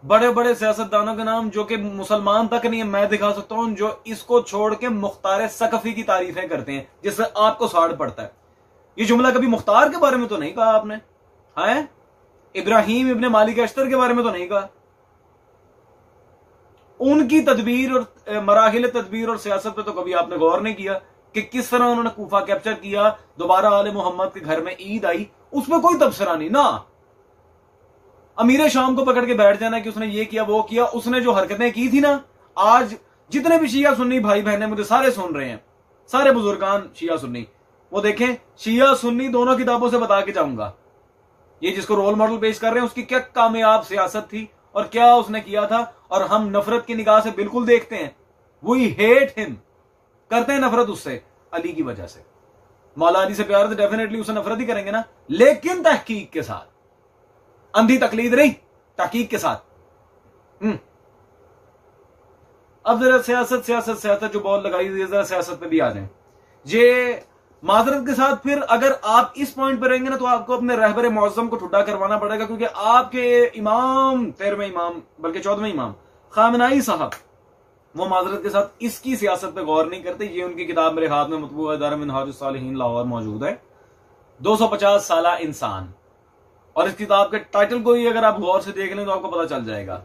बड़े बड़े सियासतदानों के नाम जो कि मुसलमान तक नहीं है, मैं दिखा सकता हूं, जो इसको छोड़ के मुख्तार सकफी की तारीफें करते हैं, जिससे आपको साड़ पड़ता है। ये जुमला कभी मुख्तार के बारे में तो नहीं कहा आपने, है इब्राहिम इब्ने मालिक अश्तर के बारे में तो नहीं कहा। उनकी तदबीर और मराहिल तदबीर और सियासत पे तो कभी आपने गौर नहीं किया कि किस तरह उन्होंने कूफा कैप्चर किया, दोबारा आले मोहम्मद के घर में ईद आई, उसमें कोई तबसरा नहीं ना। अमीर शाम को पकड़ के बैठ जाना कि उसने ये किया वो किया। उसने जो हरकतें की थी ना, आज जितने भी शिया सुन्नी भाई बहन मुझे सारे सुन रहे हैं, सारे बुजुर्गान शिया सुन्नी, वो देखें शिया सुन्नी दोनों किताबों से बता के जाऊंगा ये जिसको रोल मॉडल पेश कर रहे हैं उसकी क्या कामयाब सियासत थी और क्या उसने किया था। और हम नफरत की निगाह से बिल्कुल देखते हैं, वी हेट हिम, करते हैं नफरत उससे अली की वजह से। मौला अली से प्यार तो डेफिनेटली उसे नफरत ही करेंगे ना, लेकिन तहकीक के साथ, अंधी तकलीद नहीं, तहकीक के साथ। अब जरा सियासत सियासत सियासत जो बॉल लगाई हुई है, जरा सियासत पे भी आ जाए। ये माजरत के साथ, फिर अगर आप इस पॉइंट पर रहेंगे ना तो आपको अपने रहबर मौज़म को ठुड्डा करवाना पड़ेगा, क्योंकि आपके इमाम 13वें इमाम बल्कि 14वें इमाम खामनाई साहब, वो माजरत के साथ इसकी सियासत पे गौर नहीं करते। ये उनकी किताब मेरे हाथ में मतबूआ दार मिनहाजुस सालिहीन लाहौर मौजूद है, 250 साला इंसान। और इस किताब के टाइटल को ही अगर आप गौर से देख लें तो आपको पता चल जाएगा,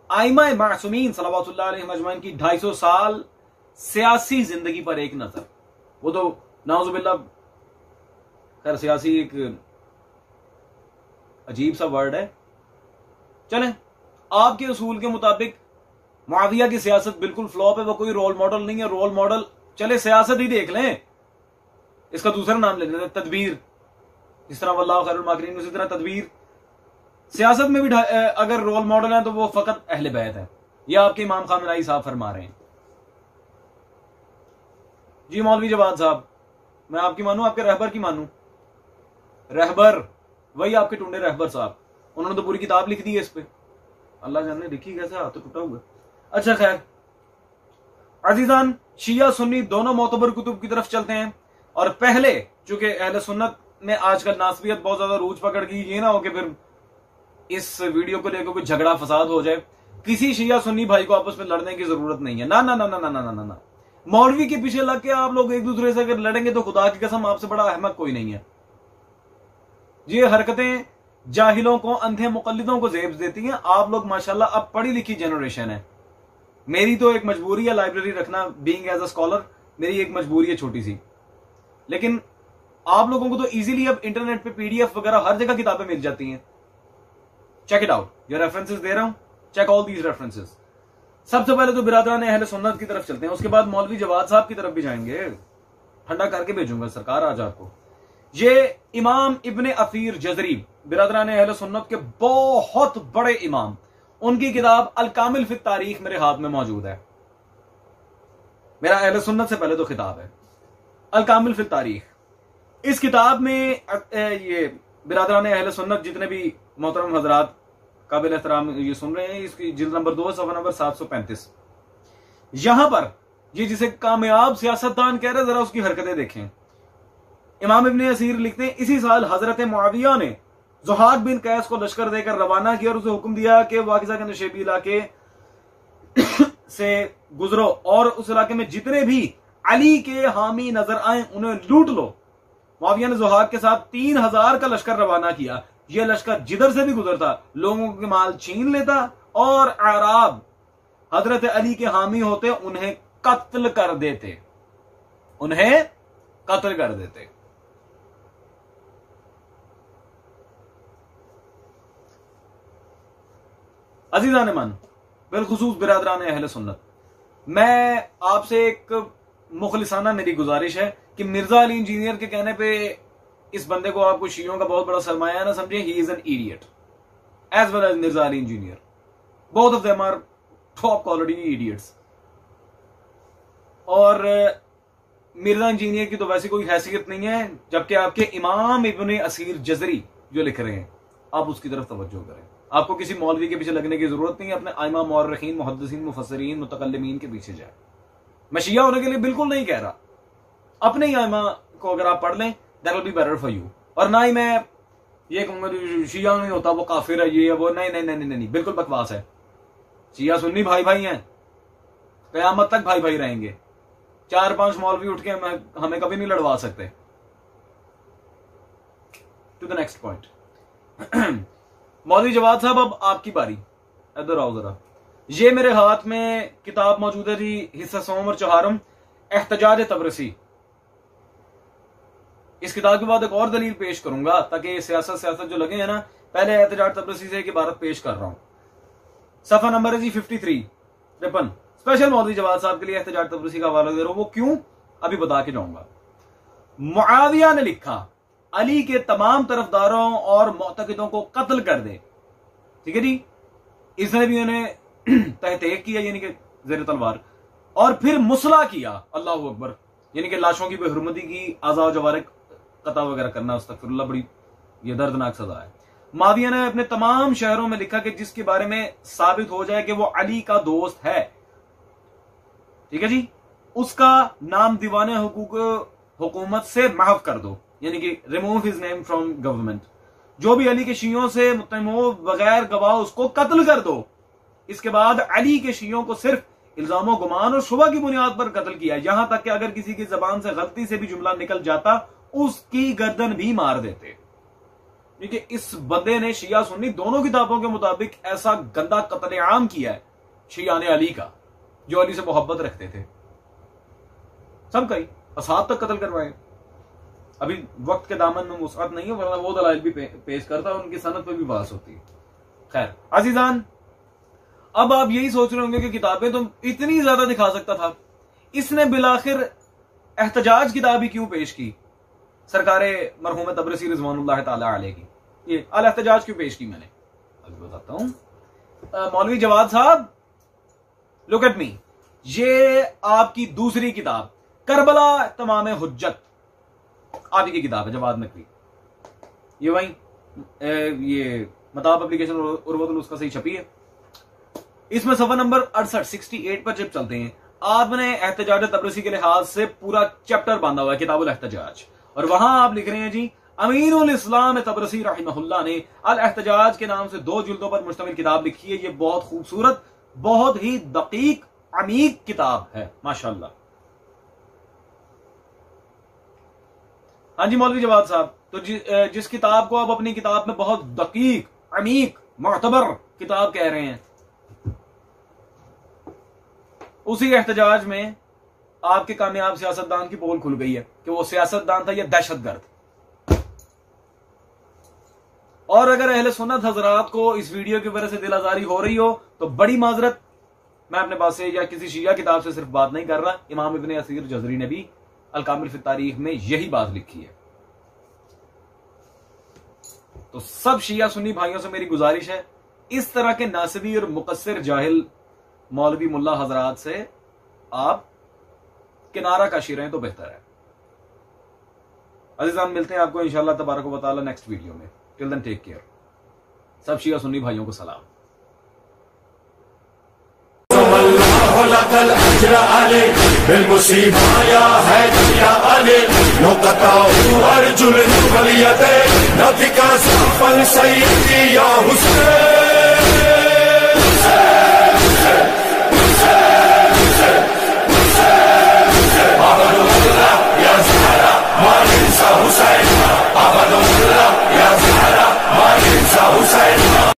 आइमा मासूमीन सल्लल्लाहु अलैहि वसल्लम की 250 साल सियासी जिंदगी पर एक नजर। वो तो नाउजुबिल्लाह, खैर सियासी एक अजीब सा वर्ड है। चलें, आपके उसूल के मुताबिक मुआविया की सियासत बिल्कुल फ्लॉप है, वो कोई रोल मॉडल नहीं है। रोल मॉडल चले सियासत ही देख लें, इसका दूसरा नाम ले लेते हैं तदबीर। जिस तरह वल्लाहु खैरुल माकिरीन, उसी तरह तदबीर। सियासत में भी अगर रोल मॉडल है तो वो फकत अहले बैत है, यह आपके इमाम खामनाई साहब फरमा रहे हैं। जी मौलवी जवाद साहब, मैं आपकी मानूं, आपके रहबर की मानूं? रहबर वही आपके टुंडे रहबर साहब, उन्होंने तो पूरी किताब लिख दी है इस पे, अल्लाह जाने लिखी कैसे, हाथ तो टूटा हुआ। अच्छा खैर अजीजान, शिया सुन्नी दोनों मोतबर कुतुब की तरफ चलते हैं। और पहले चूंकि अहले सुन्नत में आजकल नासबियत बहुत ज्यादा रूज पकड़ गई, ये ना हो कि फिर इस वीडियो को लेकर कोई झगड़ा फसाद हो जाए। किसी शिया सुन्नी भाई को आपस में लड़ने की जरूरत नहीं है। ना ना ना ना ना ना ना ना। मौलवी के पीछे लग के आप लोग एक दूसरे से अगर लड़ेंगे तो खुदा की कसम आपसे बड़ा अहमक कोई नहीं है। ये हरकतें जाहिलों को, अंधे मुकल्लिदों को जेब देती हैं। आप लोग माशाल्लाह अब पढ़ी लिखी जनरेशन है। मेरी तो एक मजबूरी है लाइब्रेरी रखना, बीइंग एज अ स्कॉलर मेरी एक मजबूरी है छोटी सी। लेकिन आप लोगों को तो इजीली अब इंटरनेट पे पीडीएफ वगैरह हर जगह किताबें मिल जाती हैं। चेक इट आउट, ये रेफरेंसेस दे रहा हूं, चेक ऑल दीज रेफरेंसेस। सबसे पहले तो बिरादरान अहले सुन्नत की तरफ चलते हैं, उसके बाद मौलवी जवाद साहब की तरफ भी जाएंगे। ठंडा करके भेजूंगा सरकार आज आपको। ये इमाम इब्ने असीर जजरी बिरादरान अहले सुन्नत के बहुत बड़े इमाम, उनकी किताब अल कामिल फित तारीख मेरे हाथ में मौजूद है। मेरा अहले सुन्नत से पहले तो खिताब है अल कामिल फित तारीख। इस किताब में ये बिरादरान अहले सुन्नत जितने भी मोहतरम हजरात काबिल एहतराम ये सुन रहे हैं, इसकी जिल्द नंबर 2 सफ़ा नंबर 735। यहां पर ये जिसे कामयाब सियासतदान कह रहे हैं, जरा उसकी हरकतें देखें। इमाम इब्ने असीर लिखते हैं, इसी साल हजरत मुआविया ने ज़ुहाद बिन कैस को लश्कर देकर रवाना किया और उसे हुक्म दिया कि वाकिजा के नशेबी इलाके से गुजरो और उस इलाके में जितने भी अली के हामी नजर आए उन्हें लूट लो। मुआविया ने ज़ुहाद के साथ 3000 का लश्कर रवाना किया। यह लश्कर जिधर से भी गुजरता लोगों के माल छीन लेता और अराब हजरत अली के हामी होते उन्हें कत्ल कर देते, उन्हें कत्ल कर देते। अजीजान मन, बिलखुसूस बिरादरान अहले सुन्नत, मैं आपसे एक मुखलिसाना मेरी गुजारिश है कि मिर्जा अली इंजीनियर के कहने पे इस बंदे को आपको शियों का बहुत बड़ा सरमाया ना समझे। He is an idiot as well as Mirza Ali engineer, both of them are top quality idiots. और मिर्जा इंजीनियर की तो वैसे कोई हैसियत नहीं है, जबकि आपके इमाम इब्ने असीर जजरी जो लिख रहे हैं आप उसकी तरफ तवज्जो करें। आपको किसी मौलवी के पीछे लगने की जरूरत नहीं है, अपने आइमा मौर्रिखीन मुहद्दिसीन मुफस्सिरीन मुतकल्लिमीन के पीछे जाए। मैं शिया होने के लिए बिल्कुल नहीं कह रहा, अपने ही आइमा को अगर आप पढ़ लें that will be better for you. और ना ही मैं ये कहूंगा शिया नहीं होता वो काफिर है ये है वो, नहीं नहीं नहीं नहीं, नहीं बिल्कुल बकवास है। शिया सुन्नी भाई भाई हैं, कयामत तक भाई भाई रहेंगे। 4-5 मौलवी उठ के हमें कभी नहीं लड़वा सकते। To the next point. मौलवी जवाद साहब अब आपकी बारी, इधर आओ जरा। ये मेरे हाथ में किताब मौजूद है जी, हिस्सा सोम और चौहारम, एहतजाज तबरसी। इस किताब के बाद एक और दलील पेश करूंगा ताकि सियासत जो लगे हैं ना, पहले एहतजाज तबरसी से एक इबारत पेश कर रहा हूं। सफा नंबर है जी 53 स्पेशल मौलवी जवाद साहब के लिए एहतजाज तबरसी का हवाला दे रहा हूं। वो क्यों अभी बता के जाऊंगा। मुआविया ने लिखा अली के तमाम तरफदारों और मुअतकिदों को कत्ल कर दे। ठीक है जी, इसने भी उन्हें तहकीक किया यानी कि ज़ेर तलवार, और फिर मुसला किया, अल्लाह अकबर, यानी कि लाशों की बेहुरमती की, आज़ा जवारिक कता वगैरह करना, अस्तगफिरुल्लाह, बड़ी ये दर्दनाक सजा है। मुआविया ने अपने तमाम शहरों में लिखा कि जिसके बारे में साबित हो जाए कि वो अली का दोस्त है, ठीक है जी, उसका नाम दीवाने हुकूमत से महव कर दो, यानी कि remove his name from government. जो भी अली के शियों से मुतमो बगैर गवाह उसको कत्ल कर दो। इसके बाद अली के शियों को सिर्फ इल्जामों, गुमान और शुबा की बुनियाद पर कत्ल किया, यहां तक कि अगर किसी की जबान से गलती से भी जुमला निकल जाता उसकी गर्दन भी मार देते। क्योंकि इस बंदे ने शिया सुन्नी दोनों किताबों के मुताबिक ऐसा गंदा कत्लेआम किया है शिया ने अली का, जो अली से मोहब्बत रखते थे, सबका ही असहाब तक कत्ल करवाए। अभी वक्त के दामन में मुसअत नहीं है, वरना वो दलाइल भी पेश करता है, उनकी सनद पे भी बात होती है। खैर अजीजान, अब आप यही सोच रहे होंगे कि किताबें तो इतनी ज्यादा दिखा सकता था, इसने बिलाखिर एहतजाज किताब ही क्यों पेश की, सरकारे मरहूम तबरसी रिजवानुल्लाह ताला अलैह की, ये अल एहतजाज क्यों पेश की मैंने अभी बताता हूं। मौलवी जवाद साहब, लुक एट मी, ये आपकी दूसरी किताब करबला तमाम हुज्जत, आप ही की किताब है जवाद नकवी। ये वही ये मताब एप्लीकेशन उर्वतुल उसका सही छपी है। इसमें सफा नंबर 68 पर जब चलते हैं, आपने एहतजाज तबरसी के लिहाज से पूरा चैप्टर बांधा हुआ है किताबुल एहतजाज, और वहां आप लिख रहे हैं जी अमीनुल इस्लाम तबरसी रहमहुल्लाह ने अल एहतजाज के नाम से 2 जिल्दों पर मुश्तमिल किताब लिखी है। ये बहुत खूबसूरत, बहुत ही दकीक, अमीक किताब है माशाल्लाह। हाँ जी मौलवी जवाद साहब, तो जिस किताब को आप अपनी किताब में बहुत दकीक, अमीक, मुअतबर किताब कह रहे हैं, उसी एहतजाज में आपके कामयाब सियासतदान की पोल खुल गई है कि वो सियासतदान था या दहशतगर्द। और अगर अहले सुन्नत हजरात को इस वीडियो की वजह से दिल आजारी हो रही हो तो बड़ी माजरत, मैं अपने पास से या किसी शिया किताब से सिर्फ बात नहीं कर रहा, इमाम इब्ने असीर जज़री ने भी अल कामिल फी तारीख में यही बात लिखी है। तो सब शिया सुन्नी भाइयों से मेरी गुजारिश है, इस तरह के नासिबी और मुकस्सिर जाहिल मौलवी मुल्ला हजरात से आप किनारा कशी रहें तो बेहतर है। अजीज़ान, मिलते हैं आपको इंशाअल्लाह तबारक व तआला नेक्स्ट वीडियो में। Till then take care. सब शिया सुन्नी भाइयों को सलाम। अर्जुन